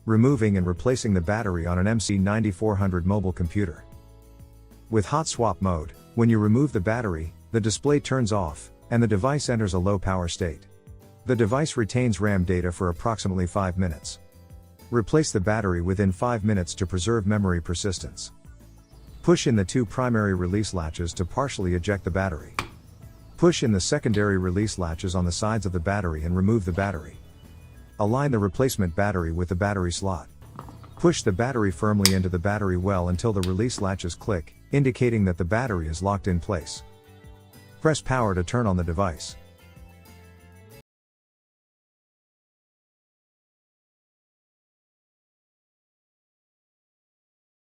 removing and replacing the battery on an MC9400 mobile computer. With hot swap mode, when you remove the battery, the display turns off, and the device enters a low power state. The device retains RAM data for approximately 5 minutes. Replace the battery within 5 minutes to preserve memory persistence. Push in the 2 primary release latches to partially eject the battery. Push in the secondary release latches on the sides of the battery and remove the battery. Align the replacement battery with the battery slot. Push the battery firmly into the battery well until the release latches click, indicating that the battery is locked in place. Press power to turn on the device.